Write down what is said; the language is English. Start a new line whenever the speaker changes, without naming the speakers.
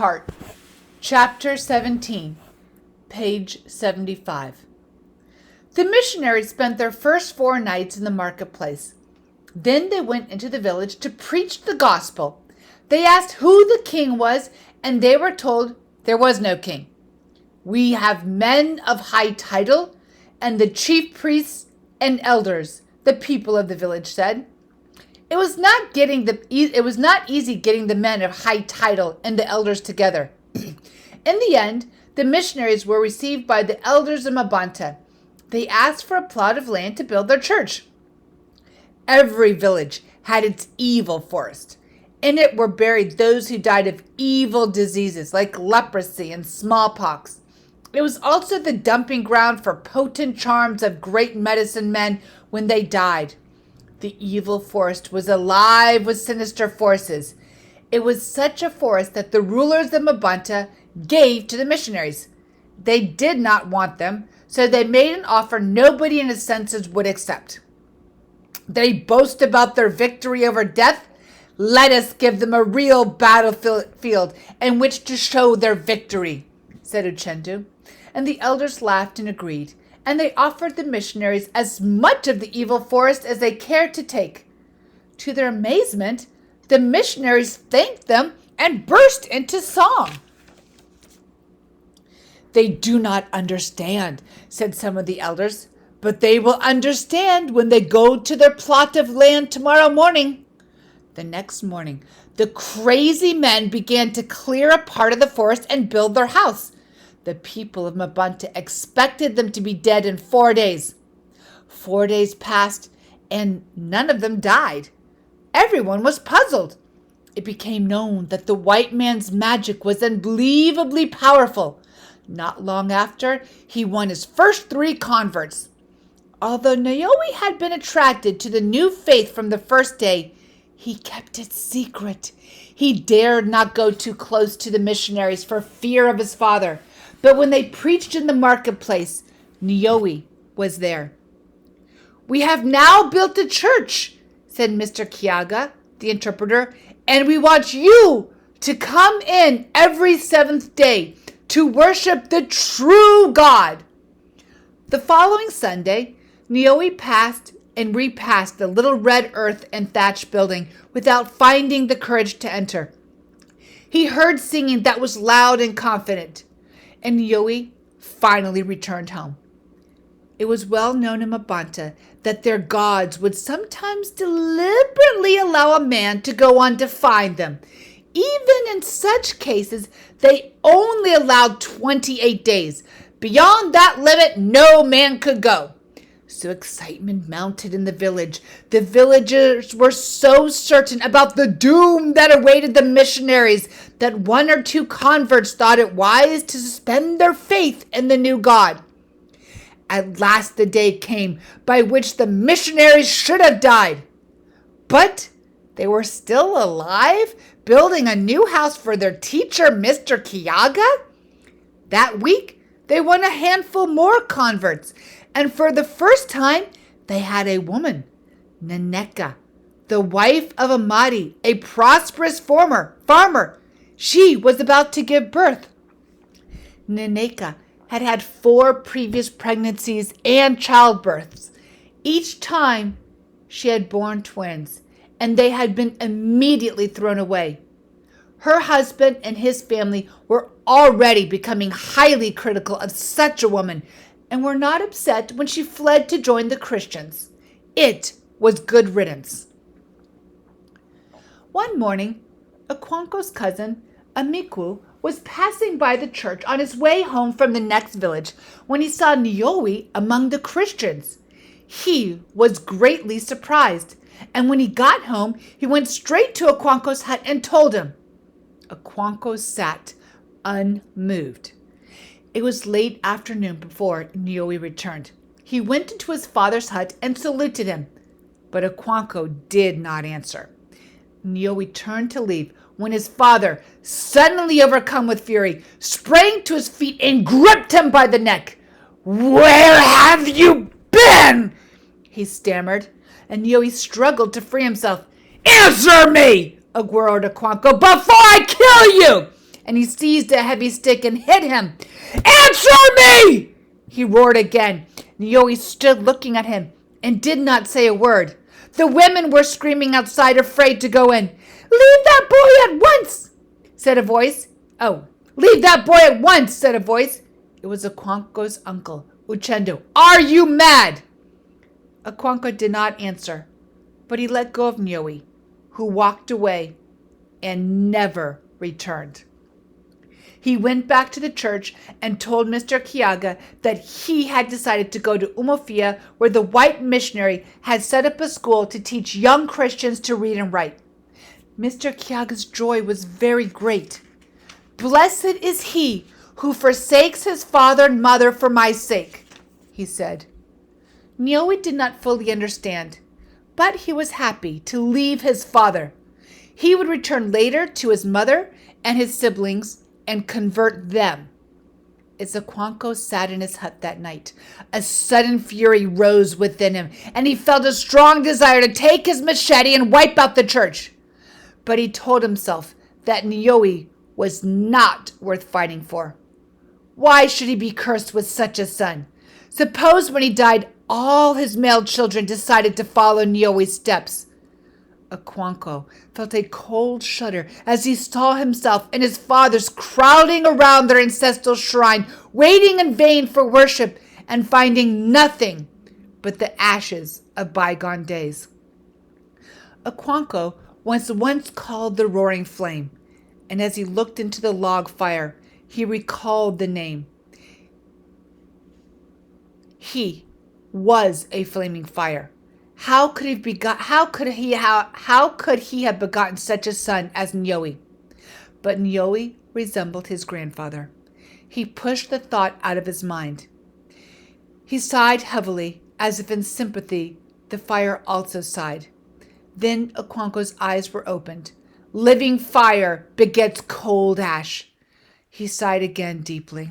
Part, Chapter 17, page 75. The missionaries spent their first 4 nights in the marketplace. Then they went into the village to preach the gospel. They asked who the king was, and they were told there was no king. "We have men of high title, and the chief priests and elders," the people of the village said. It was not easy getting the men of high title and the elders together. In the end, the missionaries were received by the elders of Mabanta. They asked for a plot of land to build their church. Every village had its evil forest. In it were buried those who died of evil diseases like leprosy and smallpox. It was also the dumping ground for potent charms of great medicine men when they died. The evil forest was alive with sinister forces. It was such a forest that the rulers of Mabanta gave to the missionaries. They did not want them, so they made an offer nobody in his senses would accept. "They boast about their victory over death. Let us give them a real battlefield in which to show their victory," said Uchendu. And the elders laughed and agreed, and they offered the missionaries as much of the evil forest as they cared to take. To their amazement, the missionaries thanked them and burst into song. "They do not understand," said some of the elders, "but they will understand when they go to their plot of land tomorrow morning." The next morning, the crazy men began to clear a part of the forest and build their house. The people of Mabanta expected them to be dead in 4 days. 4 days passed, and none of them died. Everyone was puzzled. It became known that the white man's magic was unbelievably powerful. Not long after, he won his first 3 converts. Although Nioi had been attracted to the new faith from the first day, he kept it secret. He dared not go too close to the missionaries for fear of his father. But when they preached in the marketplace, Nioi was there. "We have now built a church," said Mr. Kiaga, the interpreter, "and we want you to come in every 7th day to worship the true God." The following Sunday, Nioi passed and repassed the little red earth and thatch building without finding the courage to enter. He heard singing that was loud and confident, and Nioi finally returned home. It was well known in Mabanta that their gods would sometimes deliberately allow a man to go on to find them. Even in such cases, they only allowed 28 days. Beyond that limit, no man could go. So excitement mounted in the village. The villagers were so certain about the doom that awaited the missionaries that 1 or 2 converts thought it wise to suspend their faith in the new God. At last the day came by which the missionaries should have died. But they were still alive, building a new house for their teacher, Mr. Kiaga. That week, they won a handful more converts, and for the first time, they had a woman, Naneka, the wife of Amadi, a prosperous farmer. She was about to give birth. Naneka had had 4 previous pregnancies and childbirths. Each time, she had borne twins, and they had been immediately thrown away. Her husband and his family were already becoming highly critical of such a woman, and were not upset when she fled to join the Christians. It was good riddance. One morning, Okwanko's cousin, Amiku, was passing by the church on his way home from the next village when he saw Nioi among the Christians. He was greatly surprised, and when he got home, he went straight to Okwanko's hut and told him. Okwanko sat unmoved. It was late afternoon before Nioi returned. He went into his father's hut and saluted him, but Okwanko did not answer. Nioi turned to leave when his father, suddenly overcome with fury, sprang to his feet and gripped him by the neck. "Where have you been?" he stammered, and Nioi struggled to free himself. "Answer me!" roared Okwanko, "before I kill you!" and he seized a heavy stick and hit him. "Answer me!" he roared again. Nioi stood looking at him and did not say a word. The women were screaming outside, afraid to go in. "Leave that boy at once," said a voice. "Oh, leave that boy at once," said a voice. It was Okonkwo's uncle, Uchendu. "Are you mad?" Okonkwo did not answer, but he let go of Nioi, who walked away and never returned. He went back to the church and told Mr. Kiaga that he had decided to go to Umuofia, where the white missionary had set up a school to teach young Christians to read and write. Mr. Kiaga's joy was very great. "Blessed is he who forsakes his father and mother for my sake," he said. Nioi did not fully understand, but he was happy to leave his father. He would return later to his mother and his siblings and convert them. As Okonkwo sat in his hut that night, a sudden fury rose within him, and he felt a strong desire to take his machete and wipe out the church. But he told himself that Nioi was not worth fighting for. Why should he be cursed with such a son? Suppose when he died, all his male children decided to follow Nioi's steps. Okonkwo felt a cold shudder as he saw himself and his fathers crowding around their ancestral shrine, waiting in vain for worship and finding nothing but the ashes of bygone days. Okonkwo was once called the Roaring Flame, and as he looked into the log fire, he recalled the name. He was a flaming fire. How could he have begotten such a son as Nioi? But Nioi resembled his grandfather. He pushed the thought out of his mind. He sighed heavily, as if in sympathy. The fire also sighed. Then Okonkwo's eyes were opened. Living fire begets cold ash. He sighed again deeply.